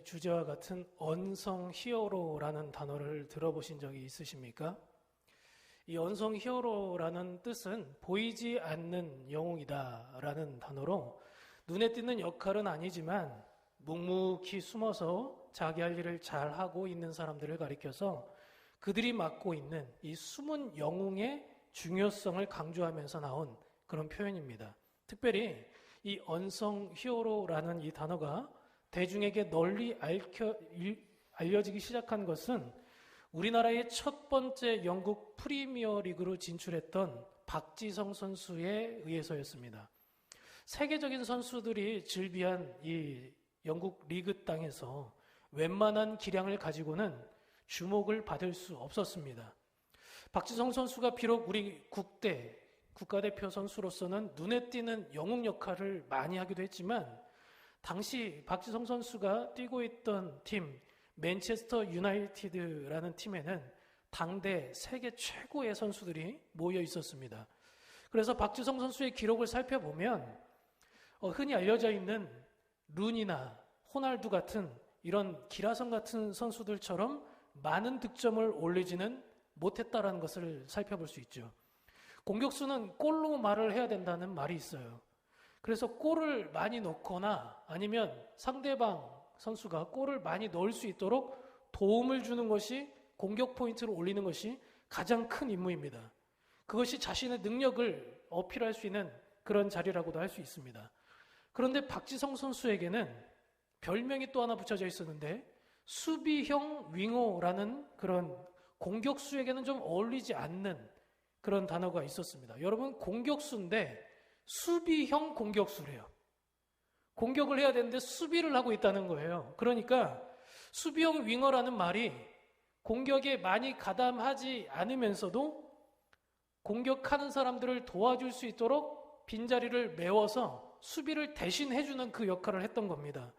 주제와 같은 언성 히어로라는 단어를 들어보신 적이 있으십니까? 이 언성 히어로라는 뜻은 보이지 않는 영웅이다라는 단어로 눈에 띄는 역할은 아니지만 묵묵히 숨어서 자기 할 일을 잘 하고 있는 사람들을 가리켜서 그들이 맡고 있는 이 숨은 영웅의 중요성을 강조하면서 나온 그런 표현입니다. 특별히 이 언성 히어로라는 이 단어가 대중에게 널리 알려지기 시작한 것은 우리나라의 첫 번째 영국 프리미어 리그로 진출했던 박지성 선수에 의해서였습니다. 세계적인 선수들이 즐비한 이 영국 리그 땅에서 웬만한 기량을 가지고는 주목을 받을 수 없었습니다. 박지성 선수가 비록 우리 국가대표 선수로서는 눈에 띄는 영웅 역할을 많이 하기도 했지만 당시 박지성 선수가 뛰고 있던 팀 맨체스터 유나이티드라는 팀에는 당대 세계 최고의 선수들이 모여 있었습니다. 그래서 박지성 선수의 기록을 살펴보면 흔히 알려져 있는 루니나 호날두 같은 이런 기라성 같은 선수들처럼 많은 득점을 올리지는 못했다라는 것을 살펴볼 수 있죠. 공격수는 골로 말을 해야 된다는 말이 있어요. 그래서 골을 많이 넣거나 아니면 상대방 선수가 골을 많이 넣을 수 있도록 도움을 주는 것이 공격 포인트를 올리는 것이 가장 큰 임무입니다. 그것이 자신의 능력을 어필할 수 있는 그런 자리라고도 할 수 있습니다. 그런데 박지성 선수에게는 별명이 또 하나 붙여져 있었는데 수비형 윙어라는 그런 공격수에게는 좀 어울리지 않는 그런 단어가 있었습니다. 여러분, 공격수인데 수비형 공격수래요. 공격을 해야 되는데 수비를 하고 있다는 거예요. 그러니까 수비형 윙어라는 말이 공격에 많이 가담하지 않으면서도 공격하는 사람들을 도와줄 수 있도록 빈자리를 메워서 수비를 대신 해주는 그 역할을 했던 겁니다.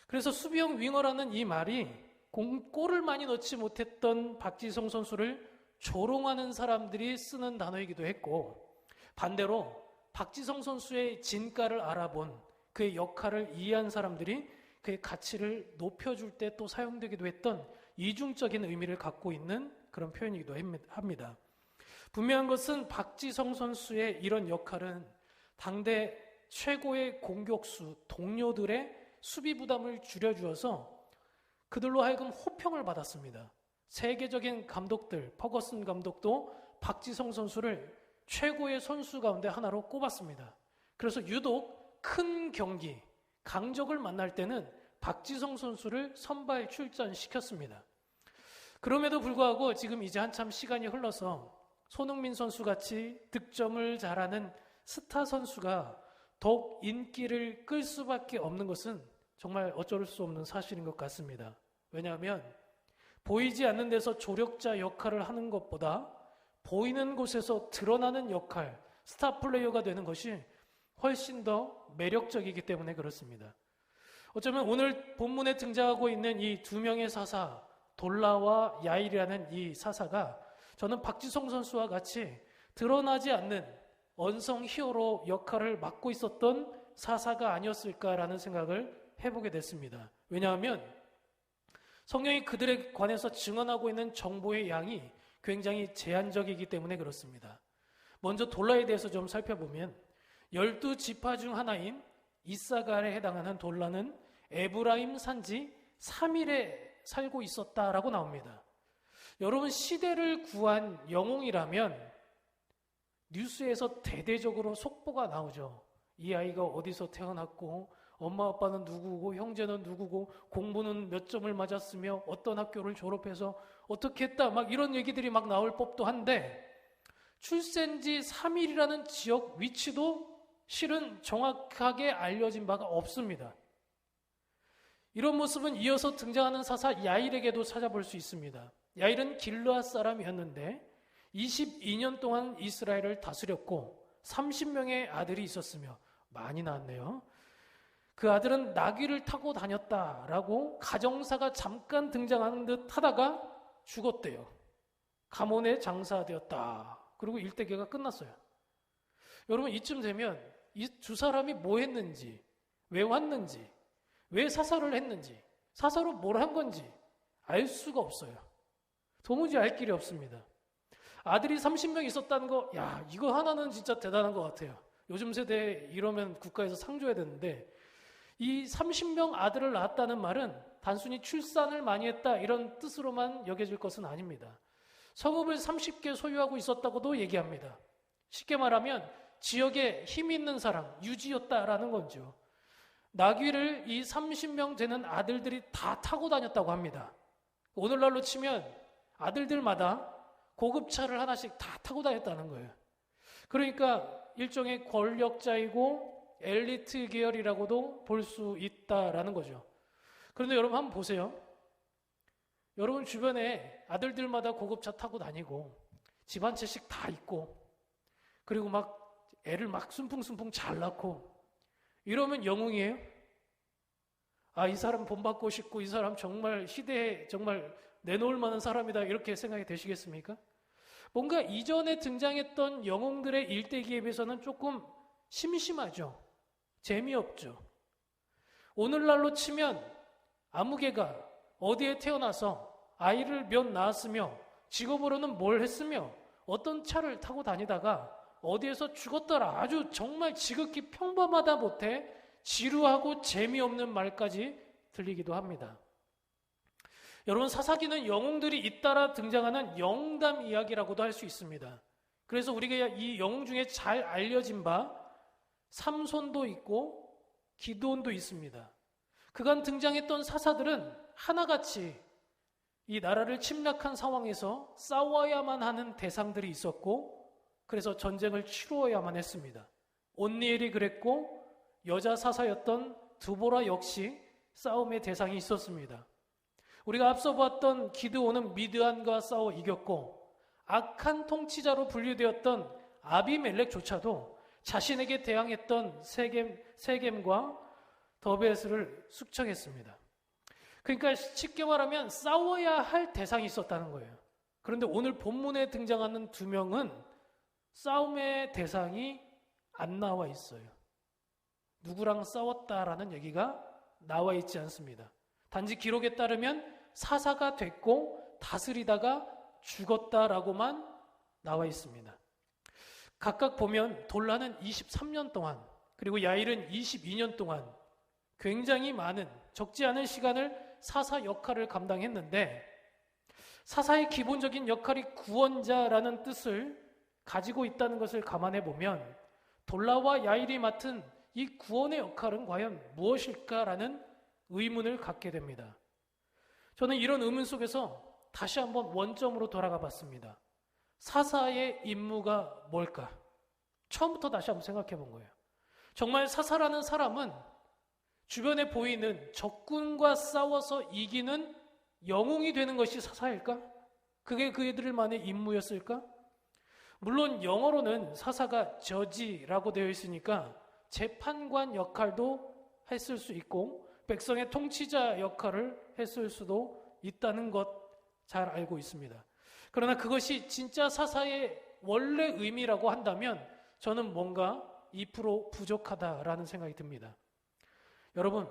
그래서 수비형 윙어라는 이 말이 골을 많이 넣지 못했던 박지성 선수를 조롱하는 사람들이 쓰는 단어이기도 했고, 반대로 박지성 선수의 진가를 알아본 그의 역할을 이해한 사람들이 그의 가치를 높여줄 때 또 사용되기도 했던 이중적인 의미를 갖고 있는 그런 표현이기도 합니다. 분명한 것은 박지성 선수의 이런 역할은 당대 최고의 공격수 동료들의 수비 부담을 줄여주어서 그들로 하여금 호평을 받았습니다. 세계적인 감독들, 퍼거슨 감독도 박지성 선수를 최고의 선수 가운데 하나로 꼽았습니다. 그래서 유독 큰 경기, 강적을 만날 때는 박지성 선수를 선발 출전시켰습니다. 그럼에도 불구하고 지금 이제 한참 시간이 흘러서 손흥민 선수 같이 득점을 잘하는 스타 선수가 더욱 인기를 끌 수밖에 없는 것은 정말 어쩔 수 없는 사실인 것 같습니다. 왜냐하면 보이지 않는 데서 조력자 역할을 하는 것보다 보이는 곳에서 드러나는 역할, 스타 플레이어가 되는 것이 훨씬 더 매력적이기 때문에 그렇습니다. 어쩌면 오늘 본문에 등장하고 있는 이 두 명의 사사, 돌라와 야일이라는 이 사사가 저는 박지성 선수와 같이 드러나지 않는 언성 히어로 역할을 맡고 있었던 사사가 아니었을까라는 생각을 해보게 됐습니다. 왜냐하면 성경이 그들에 관해서 증언하고 있는 정보의 양이 굉장히 제한적이기 때문에 그렇습니다. 먼저 돌라에 대해서 좀 살펴보면 12지파 중 하나인 이사갈에 해당하는 돌라는 에브라임 산지 3일에 살고 있었다라고 나옵니다. 여러분, 시대를 구한 영웅이라면 뉴스에서 대대적으로 속보가 나오죠. 이 아이가 어디서 태어났고 엄마 아빠는 누구고 형제는 누구고 공부는 몇 점을 맞았으며 어떤 학교를 졸업해서 어떻게 했다 막 이런 얘기들이 막 나올 법도 한데 출생지 3일이라는 지역 위치도 실은 정확하게 알려진 바가 없습니다. 이런 모습은 이어서 등장하는 사사 야일에게도 찾아볼 수 있습니다. 야일은 길르앗 사람이었는데 22년 동안 이스라엘을 다스렸고 30명의 아들이 있었으며 많이 낳았네요. 그 아들은 나귀를 타고 다녔다라고 가정사가 잠깐 등장하는 듯 하다가 죽었대요. 가몬에 장사되었다. 그리고 일대기가 끝났어요. 여러분, 이쯤 되면 이 두 사람이 뭐 했는지, 왜 왔는지, 왜 사살을 했는지 사사로 뭘 한 건지 알 수가 없어요. 도무지 알 길이 없습니다. 아들이 30명 있었다는 거, 야, 이거 하나는 진짜 대단한 것 같아요. 요즘 세대에 이러면 국가에서 상 줘야 되는데, 이 30명 아들을 낳았다는 말은 단순히 출산을 많이 했다 이런 뜻으로만 여겨질 것은 아닙니다. 성읍을 30개 소유하고 있었다고도 얘기합니다. 쉽게 말하면 지역에 힘 있는 사람, 유지였다라는 거죠. 나귀를 이 30명 되는 아들들이 다 타고 다녔다고 합니다. 오늘날로 치면 아들들마다 고급차를 하나씩 다 타고 다녔다는 거예요. 그러니까 일종의 권력자이고 엘리트 계열이라고도 볼 수 있다라는 거죠. 그런데 여러분 한번 보세요. 여러분 주변에 아들들마다 고급차 타고 다니고 집 한 채씩 다 있고 그리고 막 애를 막 순풍순풍 잘 낳고 이러면 영웅이에요? 아, 이 사람 본받고 싶고 이 사람 정말 시대에 정말 내놓을 만한 사람이다 이렇게 생각이 되시겠습니까? 뭔가 이전에 등장했던 영웅들의 일대기에 비해서는 조금 심심하죠. 재미없죠. 오늘날로 치면 아무개가 어디에 태어나서 아이를 몇 낳았으며 직업으로는 뭘 했으며 어떤 차를 타고 다니다가 어디에서 죽었더라 아주 정말 지극히 평범하다 못해 지루하고 재미없는 말까지 들리기도 합니다. 여러분 사사기는 영웅들이 잇따라 등장하는 영웅담 이야기라고도 할 수 있습니다. 그래서 우리가 이 영웅 중에 잘 알려진 바 삼손도 있고 기드온도 있습니다. 그간 등장했던 사사들은 하나같이 이 나라를 침략한 상황에서 싸워야만 하는 대상들이 있었고 그래서 전쟁을 치루어야만 했습니다. 온니엘이 그랬고 여자 사사였던 드보라 역시 싸움의 대상이 있었습니다. 우리가 앞서 봤던 기드온은 미드안과 싸워 이겼고 악한 통치자로 분류되었던 아비멜렉조차도 자신에게 대항했던 세겜과 더베스를 숙청했습니다. 그러니까 쉽게 말하면 싸워야 할 대상이 있었다는 거예요. 그런데 오늘 본문에 등장하는 두 명은 싸움의 대상이 안 나와 있어요. 누구랑 싸웠다라는 얘기가 나와 있지 않습니다. 단지 기록에 따르면 사사가 됐고 다스리다가 죽었다라고만 나와 있습니다. 각각 보면 돌라는 23년 동안 그리고 야일은 22년 동안 굉장히 많은 적지 않은 시간을 사사 역할을 감당했는데 사사의 기본적인 역할이 구원자라는 뜻을 가지고 있다는 것을 감안해 보면 돌라와 야일이 맡은 이 구원의 역할은 과연 무엇일까라는 의문을 갖게 됩니다. 저는 이런 의문 속에서 다시 한번 원점으로 돌아가 봤습니다. 사사의 임무가 뭘까? 처음부터 다시 한번 생각해 본 거예요. 정말 사사라는 사람은 주변에 보이는 적군과 싸워서 이기는 영웅이 되는 것이 사사일까? 그게 그들만의 임무였을까? 물론 영어로는 사사가 저지라고 되어 있으니까 재판관 역할도 했을 수 있고 백성의 통치자 역할을 했을 수도 있다는 것 잘 알고 있습니다. 그러나 그것이 진짜 사사의 원래 의미라고 한다면 저는 뭔가 2% 부족하다라는 생각이 듭니다. 여러분,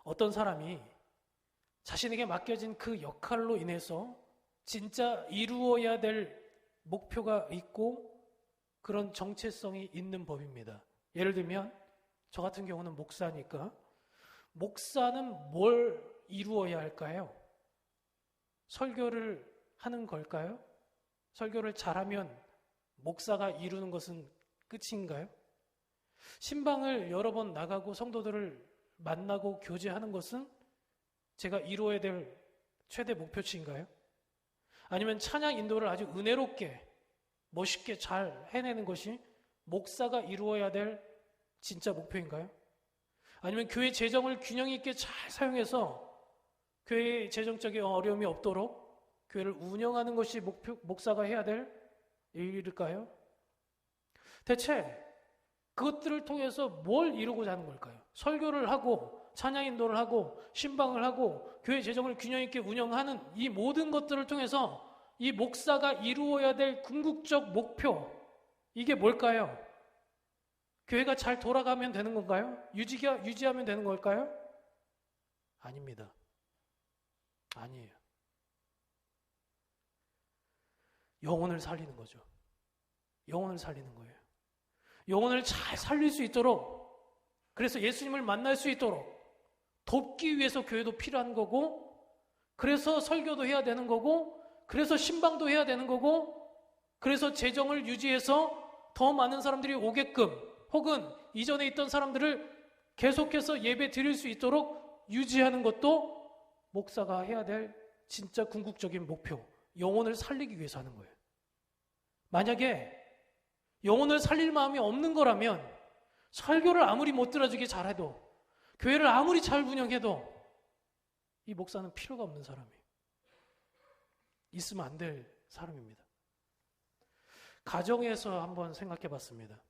어떤 사람이 자신에게 맡겨진 그 역할로 인해서 진짜 이루어야 될 목표가 있고 그런 정체성이 있는 법입니다. 예를 들면 저 같은 경우는 목사니까 목사는 뭘 이루어야 할까요? 설교를 하는 걸까요? 설교를 잘하면 목사가 이루는 것은 끝인가요? 신방을 여러 번 나가고 성도들을 만나고 교제하는 것은 제가 이루어야 될 최대 목표치인가요? 아니면 찬양 인도를 아주 은혜롭게 멋있게 잘 해내는 것이 목사가 이루어야 될 진짜 목표인가요? 아니면 교회 재정을 균형 있게 잘 사용해서 교회의 재정적인 어려움이 없도록 교회를 운영하는 것이 목사가 해야 될 일일까요? 대체 그것들을 통해서 뭘 이루고자 하는 걸까요? 설교를 하고 찬양 인도를 하고 신방을 하고 교회 재정을 균형 있게 운영하는 이 모든 것들을 통해서 이 목사가 이루어야 될 궁극적 목표, 이게 뭘까요? 교회가 잘 돌아가면 되는 건가요? 유지하면 되는 걸까요? 아닙니다. 아니에요. 영혼을 살리는 거죠. 영혼을 살리는 거예요. 영혼을 잘 살릴 수 있도록, 그래서 예수님을 만날 수 있도록 돕기 위해서 교회도 필요한 거고, 그래서 설교도 해야 되는 거고, 그래서 신방도 해야 되는 거고, 그래서 재정을 유지해서 더 많은 사람들이 오게끔, 혹은 이전에 있던 사람들을 계속해서 예배 드릴 수 있도록 유지하는 것도 목사가 해야 될 진짜 궁극적인 목표, 영혼을 살리기 위해서 하는 거예요. 만약에 영혼을 살릴 마음이 없는 거라면 설교를 아무리 못 들어주기 잘해도, 교회를 아무리 잘 운영해도 이 목사는 필요가 없는 사람이에요. 있으면 안 될 사람입니다. 가정에서 한번 생각해 봤습니다.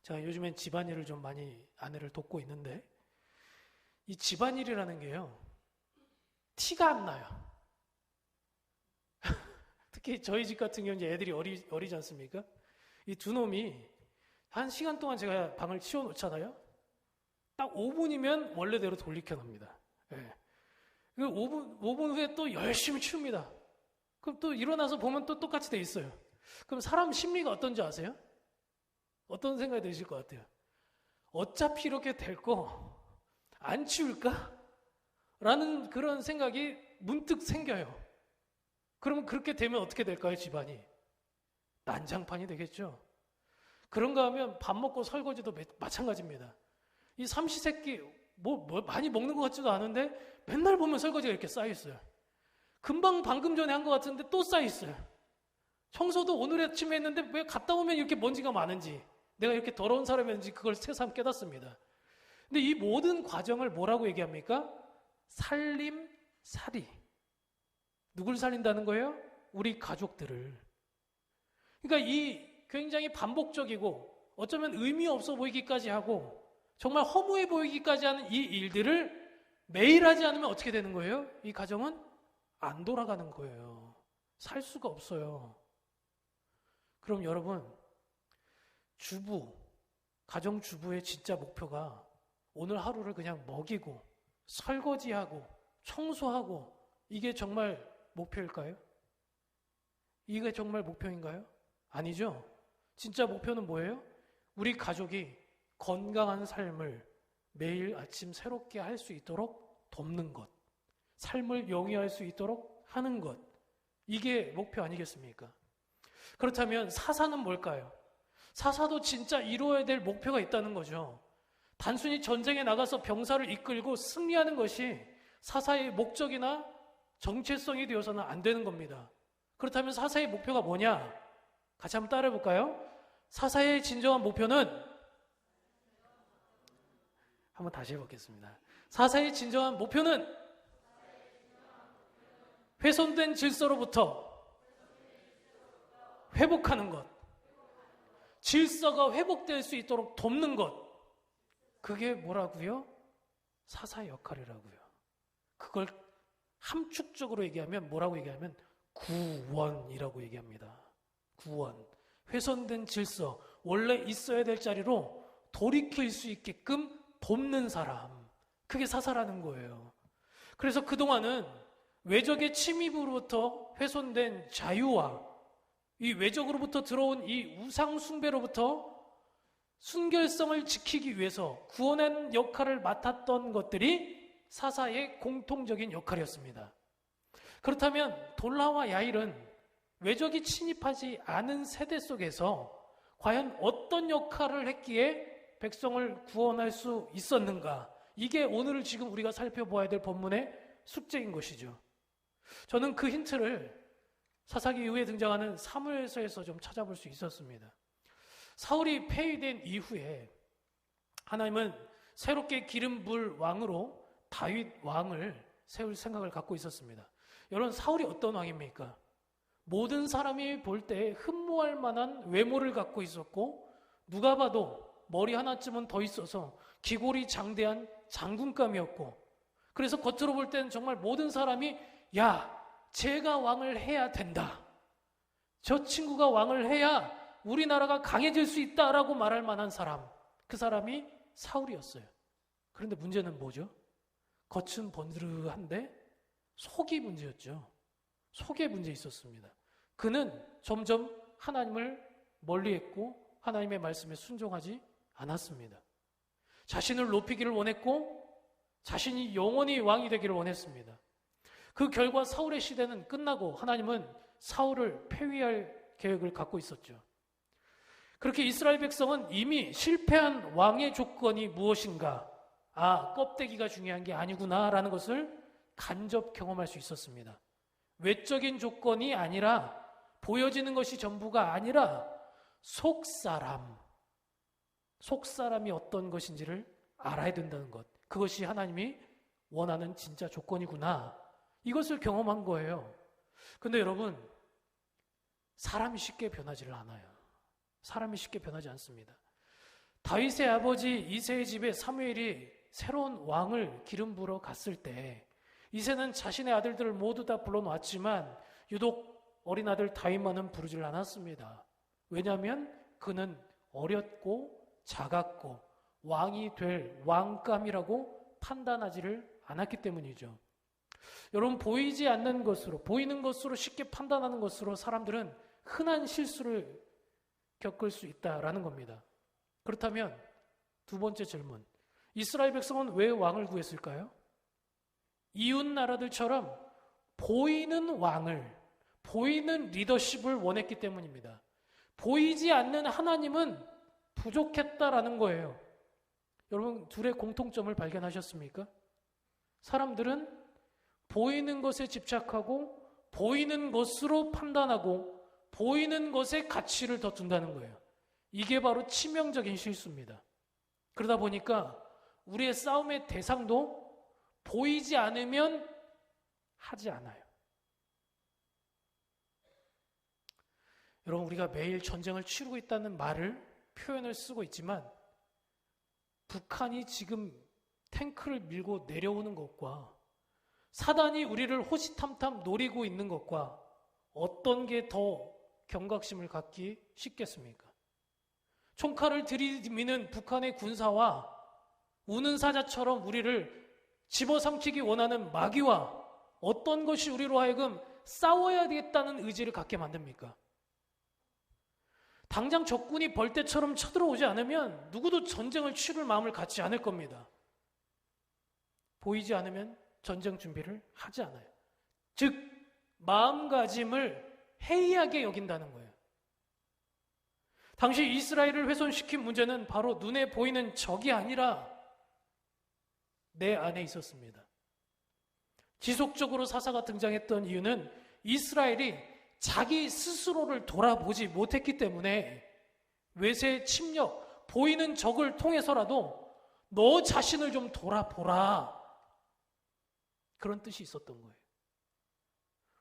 제가 요즘엔 집안일을 좀 많이 아내를 돕고 있는데, 이 집안일이라는 게요, 티가 안 나요. 특히 저희 집 같은 경우는 이제 애들이 어리지 않습니까? 이 두 놈이 한 시간 동안 제가 방을 치워놓잖아요. 딱 5분이면 원래대로 돌리켜 납니다. 네. 5분 후에 또 열심히 치웁니다. 그럼 또 일어나서 보면 또 똑같이 돼 있어요. 그럼 사람 심리가 어떤지 아세요? 어떤 생각이 드실 것 같아요? 어차피 이렇게 될 거 안 치울까? 라는 그런 생각이 문득 생겨요. 그러면 그렇게 되면 어떻게 될까요, 집안이? 난장판이 되겠죠. 그런가 하면 밥 먹고 설거지도 마찬가지입니다. 이 삼시세끼 뭐 많이 먹는 것 같지도 않은데 맨날 보면 설거지가 이렇게 쌓여있어요. 금방 방금 전에 한 것 같은데 또 쌓여있어요. 청소도 오늘 아침에 했는데 왜 갔다 오면 이렇게 먼지가 많은지, 내가 이렇게 더러운 사람이었는지 그걸 새삼 깨닫습니다. 근데 이 모든 과정을 뭐라고 얘기합니까? 살림살이. 누굴 살린다는 거예요? 우리 가족들을. 그러니까 이 굉장히 반복적이고 어쩌면 의미 없어 보이기까지 하고 정말 허무해 보이기까지 하는 이 일들을 매일 하지 않으면 어떻게 되는 거예요? 이 가정은 안 돌아가는 거예요. 살 수가 없어요. 그럼 여러분, 가정주부의 진짜 목표가 오늘 하루를 그냥 먹이고 설거지하고 청소하고, 이게 정말 목표일까요? 이게 정말 목표인가요? 아니죠. 진짜 목표는 뭐예요? 우리 가족이 건강한 삶을 매일 아침 새롭게 할 수 있도록 돕는 것, 삶을 영위할 수 있도록 하는 것, 이게 목표 아니겠습니까? 그렇다면 사사는 뭘까요? 사사도 진짜 이루어야 될 목표가 있다는 거죠. 단순히 전쟁에 나가서 병사를 이끌고 승리하는 것이 사사의 목적이나 정체성이 되어서는 안 되는 겁니다. 그렇다면 사사의 목표가 뭐냐? 같이 한번 따라해 볼까요? 사사의 진정한 목표는, 한번 다시 해보겠습니다. 사사의 진정한 목표는 훼손된 질서로부터 회복하는 것, 질서가 회복될 수 있도록 돕는 것, 그게 뭐라고요? 사사의 역할이라고요. 그걸 함축적으로 얘기하면 뭐라고 얘기하면 구원이라고 얘기합니다. 구원. 훼손된 질서, 원래 있어야 될 자리로 돌이킬 수 있게끔 돕는 사람, 그게 사사라는 거예요. 그래서 그동안은 외적의 침입으로부터 훼손된 자유와 이 외적으로부터 들어온 이 우상 숭배로부터 순결성을 지키기 위해서 구원의 역할을 맡았던 것들이 사사의 공통적인 역할이었습니다. 그렇다면 돌라와 야일은 외적이 침입하지 않은 세대 속에서 과연 어떤 역할을 했기에 백성을 구원할 수 있었는가? 이게 오늘 지금 우리가 살펴보아야 될 본문의 숙제인 것이죠. 저는 그 힌트를 사사기 이후에 등장하는 사무엘서에서 좀 찾아볼 수 있었습니다. 사울이 폐위된 이후에 하나님은 새롭게 기름 부을 왕으로 다윗 왕을 세울 생각을 갖고 있었습니다. 여러분, 사울이 어떤 왕입니까? 모든 사람이 볼 때 흠모할 만한 외모를 갖고 있었고, 누가 봐도 머리 하나쯤은 더 있어서 기골이 장대한 장군감이었고, 그래서 겉으로 볼 때는 정말 모든 사람이 야, 쟤가 왕을 해야 된다, 저 친구가 왕을 해야 우리나라가 강해질 수 있다라고 말할 만한 사람, 그 사람이 사울이었어요. 그런데 문제는 뭐죠? 겉은 번드르한데 속이 문제였죠. 속에 문제 있었습니다. 그는 점점 하나님을 멀리했고 하나님의 말씀에 순종하지 않았습니다. 자신을 높이기를 원했고 자신이 영원히 왕이 되기를 원했습니다. 그 결과 사울의 시대는 끝나고 하나님은 사울을 폐위할 계획을 갖고 있었죠. 그렇게 이스라엘 백성은 이미 실패한 왕의 조건이 무엇인가, 껍데기가 중요한 게 아니구나라는 것을 간접 경험할 수 있었습니다. 외적인 조건이 아니라, 보여지는 것이 전부가 아니라 속사람이 어떤 것인지를 알아야 된다는 것, 그것이 하나님이 원하는 진짜 조건이구나, 이것을 경험한 거예요. 근데 여러분, 사람이 쉽게 변하지를 않아요. 사람이 쉽게 변하지 않습니다. 다윗의 아버지 이새의 집에 사무엘이 새로운 왕을 기름 부으러 갔을 때 이새는 자신의 아들들을 모두 다 불러놓았지만 유독 어린 아들 다윗만은 부르질 않았습니다. 왜냐하면 그는 어렸고 작았고 왕이 될 왕감이라고 판단하지를 않았기 때문이죠. 여러분, 보이지 않는 것으로, 보이는 것으로 쉽게 판단하는 것으로 사람들은 흔한 실수를 겪을 수 있다라는 겁니다. 그렇다면 두 번째 질문, 이스라엘 백성은 왜 왕을 구했을까요? 이웃 나라들처럼 보이는 왕을, 보이는 리더십을 원했기 때문입니다. 보이지 않는 하나님은 부족했다라는 거예요. 여러분, 둘의 공통점을 발견하셨습니까? 사람들은 보이는 것에 집착하고 보이는 것으로 판단하고 보이는 것에 가치를 더 둔다는 거예요. 이게 바로 치명적인 실수입니다. 그러다 보니까 우리의 싸움의 대상도 보이지 않으면 하지 않아요. 여러분, 우리가 매일 전쟁을 치르고 있다는 표현을 쓰고 있지만 북한이 지금 탱크를 밀고 내려오는 것과 사단이 우리를 호시탐탐 노리고 있는 것과 어떤 게 더 경각심을 갖기 쉽겠습니까? 총칼을 들이미는 북한의 군사와 우는 사자처럼 우리를 집어삼키기 원하는 마귀와 어떤 것이 우리로 하여금 싸워야 되겠다는 의지를 갖게 만듭니까? 당장 적군이 벌떼처럼 쳐들어오지 않으면 누구도 전쟁을 치를 마음을 갖지 않을 겁니다. 보이지 않으면 전쟁 준비를 하지 않아요. 즉, 마음가짐을 해이하게 여긴다는 거예요. 당시 이스라엘을 훼손시킨 문제는 바로 눈에 보이는 적이 아니라 내 안에 있었습니다. 지속적으로 사사가 등장했던 이유는 이스라엘이 자기 스스로를 돌아보지 못했기 때문에 외세 침략, 보이는 적을 통해서라도 너 자신을 좀 돌아보라, 그런 뜻이 있었던 거예요.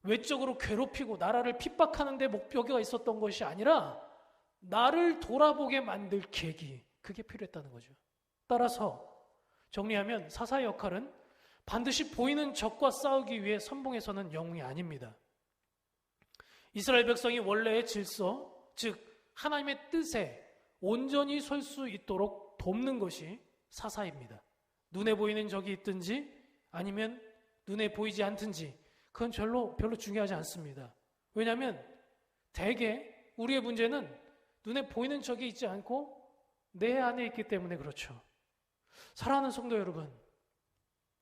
외적으로 괴롭히고 나라를 핍박하는 데 목표가 있었던 것이 아니라 나를 돌아보게 만들 계기, 그게 필요했다는 거죠. 따라서 정리하면 사사의 역할은 반드시 보이는 적과 싸우기 위해 선봉에 서는 영웅이 아닙니다. 이스라엘 백성이 원래의 질서, 즉 하나님의 뜻에 온전히 설 수 있도록 돕는 것이 사사입니다. 눈에 보이는 적이 있든지 아니면 눈에 보이지 않든지 그건 별로 중요하지 않습니다. 왜냐하면 대개 우리의 문제는 눈에 보이는 적이 있지 않고 내 안에 있기 때문에 그렇죠. 사랑하는 성도 여러분,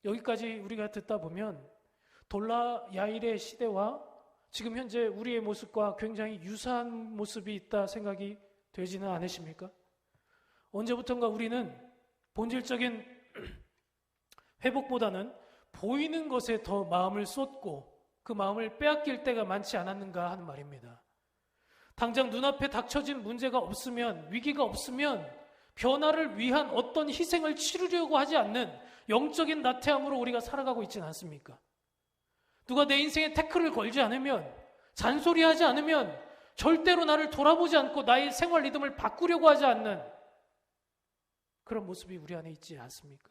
여기까지 우리가 듣다 보면 돌라 야일의 시대와 지금 현재 우리의 모습과 굉장히 유사한 모습이 있다 생각이 되지는 않으십니까? 언제부턴가 우리는 본질적인 회복보다는 보이는 것에 더 마음을 쏟고 그 마음을 빼앗길 때가 많지 않았는가 하는 말입니다. 당장 눈앞에 닥쳐진 문제가 없으면, 위기가 없으면 변화를 위한 어떤 희생을 치르려고 하지 않는 영적인 나태함으로 우리가 살아가고 있지는 않습니까? 누가 내 인생에 태클을 걸지 않으면, 잔소리하지 않으면, 절대로 나를 돌아보지 않고 나의 생활 리듬을 바꾸려고 하지 않는 그런 모습이 우리 안에 있지 않습니까?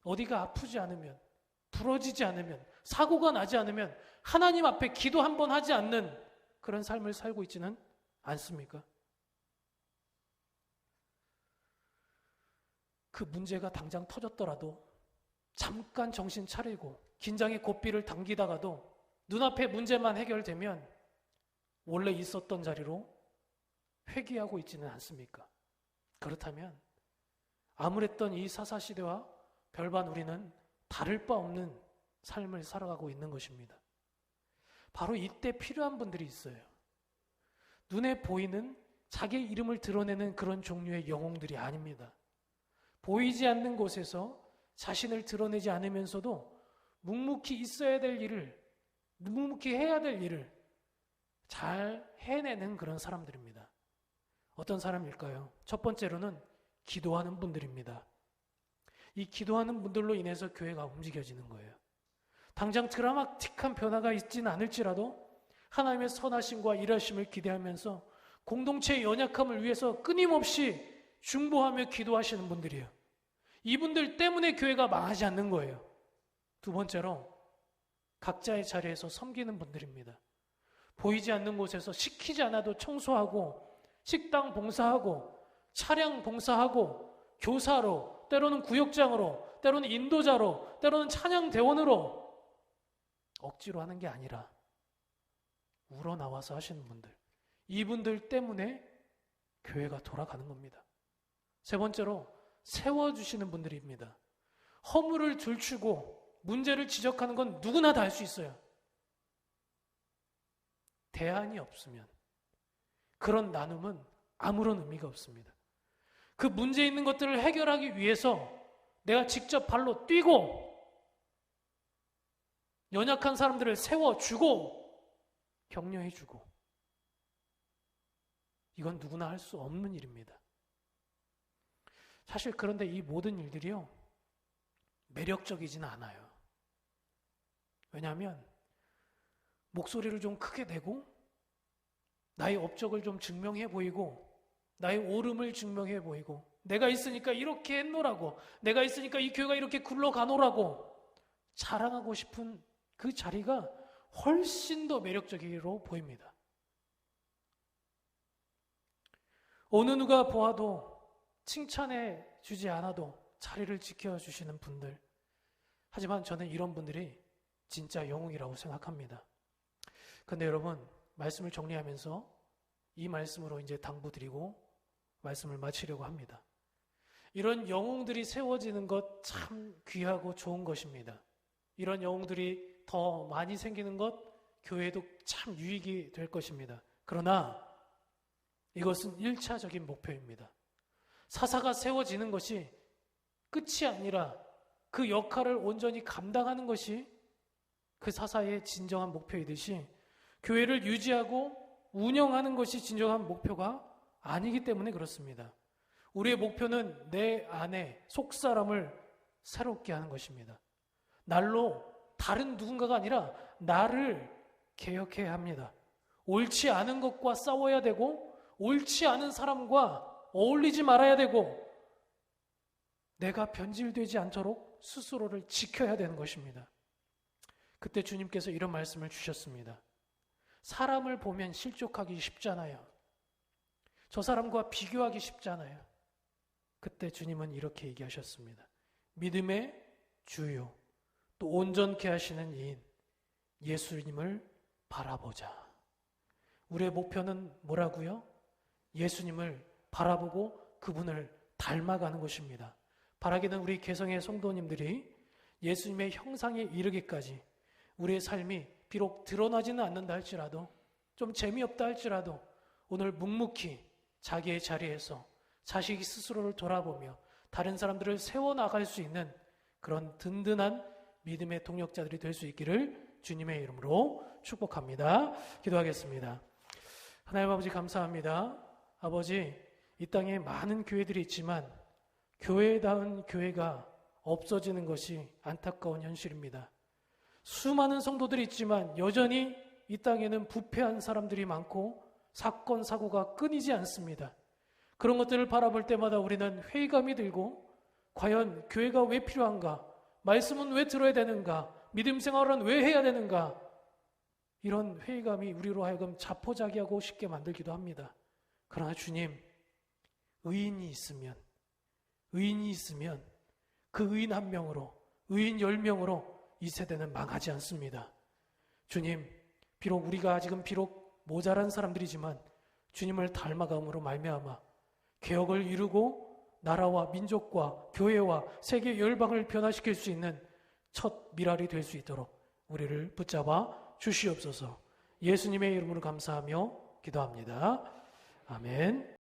어디가 아프지 않으면, 부러지지 않으면, 사고가 나지 않으면 하나님 앞에 기도 한 번 하지 않는 그런 삶을 살고 있지는 않습니까? 그 문제가 당장 터졌더라도 잠깐 정신 차리고 긴장의 고삐를 당기다가도 눈앞에 문제만 해결되면 원래 있었던 자리로 회귀하고 있지는 않습니까? 그렇다면 암울했던 이 사사시대와 별반 우리는 다를 바 없는 삶을 살아가고 있는 것입니다. 바로 이때 필요한 분들이 있어요. 눈에 보이는 자기 이름을 드러내는 그런 종류의 영웅들이 아닙니다. 보이지 않는 곳에서 자신을 드러내지 않으면서도 묵묵히 있어야 될 일을, 묵묵히 해야 될 일을 잘 해내는 그런 사람들입니다. 어떤 사람일까요? 첫 번째로는 기도하는 분들입니다. 이 기도하는 분들로 인해서 교회가 움직여지는 거예요. 당장 드라마틱한 변화가 있지는 않을지라도 하나님의 선하심과 일하심을 기대하면서 공동체의 연약함을 위해서 끊임없이 중보하며 기도하시는 분들이에요. 이분들 때문에 교회가 망하지 않는 거예요. 두 번째로 각자의 자리에서 섬기는 분들입니다. 보이지 않는 곳에서 시키지 않아도 청소하고 식당 봉사하고 차량 봉사하고 교사로, 때로는 구역장으로, 때로는 인도자로, 때로는 찬양대원으로 억지로 하는 게 아니라 우러나와서 하시는 분들, 이분들 때문에 교회가 돌아가는 겁니다. 세 번째로 세워주시는 분들입니다. 허물을 들추고 문제를 지적하는 건 누구나 다 할 수 있어요. 대안이 없으면 그런 나눔은 아무런 의미가 없습니다. 그 문제 있는 것들을 해결하기 위해서 내가 직접 발로 뛰고 연약한 사람들을 세워주고 격려해주고, 이건 누구나 할 수 없는 일입니다. 사실 그런데 이 모든 일들이요, 매력적이지는 않아요. 왜냐하면 목소리를 좀 크게 내고 나의 업적을 좀 증명해 보이고 나의 옳음을 증명해 보이고 내가 있으니까 이렇게 했노라고, 내가 있으니까 이 교회가 이렇게 굴러가노라고 자랑하고 싶은 그 자리가 훨씬 더 매력적으로 보입니다. 어느 누가 보아도 칭찬해 주지 않아도 자리를 지켜주시는 분들, 하지만 저는 이런 분들이 진짜 영웅이라고 생각합니다. 그런데 여러분, 말씀을 정리하면서 이 말씀으로 이제 당부드리고 말씀을 마치려고 합니다. 이런 영웅들이 세워지는 것 참 귀하고 좋은 것입니다. 이런 영웅들이 더 많이 생기는 것, 교회도 참 유익이 될 것입니다. 그러나 이것은 1차적인 목표입니다. 사사가 세워지는 것이 끝이 아니라 그 역할을 온전히 감당하는 것이 그 사사의 진정한 목표이듯이 교회를 유지하고 운영하는 것이 진정한 목표가 아니기 때문에 그렇습니다. 우리의 목표는 내 안에 속사람을 새롭게 하는 것입니다. 날로 다른 누군가가 아니라 나를 개혁해야 합니다. 옳지 않은 것과 싸워야 되고 옳지 않은 사람과 어울리지 말아야 되고 내가 변질되지 않도록 스스로를 지켜야 되는 것입니다. 그때 주님께서 이런 말씀을 주셨습니다. 사람을 보면 실족하기 쉽잖아요. 저 사람과 비교하기 쉽잖아요. 그때 주님은 이렇게 얘기하셨습니다. 믿음의 주요 또 온전케 하시는 이인 예수님을 바라보자. 우리의 목표는 뭐라고요? 예수님을 바라보고 그분을 닮아가는 것입니다. 바라기는 우리 개성의 성도님들이 예수님의 형상에 이르기까지 우리의 삶이 비록 드러나지는 않는다 할지라도, 좀 재미없다 할지라도 오늘 묵묵히 자기의 자리에서 자식이 스스로를 돌아보며 다른 사람들을 세워나갈 수 있는 그런 든든한 믿음의 동력자들이 될 수 있기를 주님의 이름으로 축복합니다. 기도하겠습니다. 하나님 아버지, 감사합니다. 아버지, 이 땅에 많은 교회들이 있지만 교회다운 교회가 없어지는 것이 안타까운 현실입니다. 수많은 성도들이 있지만 여전히 이 땅에는 부패한 사람들이 많고 사건, 사고가 끊이지 않습니다. 그런 것들을 바라볼 때마다 우리는 회의감이 들고 과연 교회가 왜 필요한가? 말씀은 왜 들어야 되는가? 믿음 생활은 왜 해야 되는가? 이런 회의감이 우리로 하여금 자포자기하고 싶게 만들기도 합니다. 그러나 주님, 의인이 있으면 의인이 있으면 그 의인 한 명으로, 의인 10명으로 이 세대는 망하지 않습니다. 주님, 비록 우리가 지금 비록 모자란 사람들이지만 주님을 닮아감으로 말미암아 개혁을 이루고 나라와 민족과 교회와 세계 열방을 변화시킬 수 있는 첫 미랄이 될 수 있도록 우리를 붙잡아 주시옵소서. 예수님의 이름으로 감사하며 기도합니다. 아멘.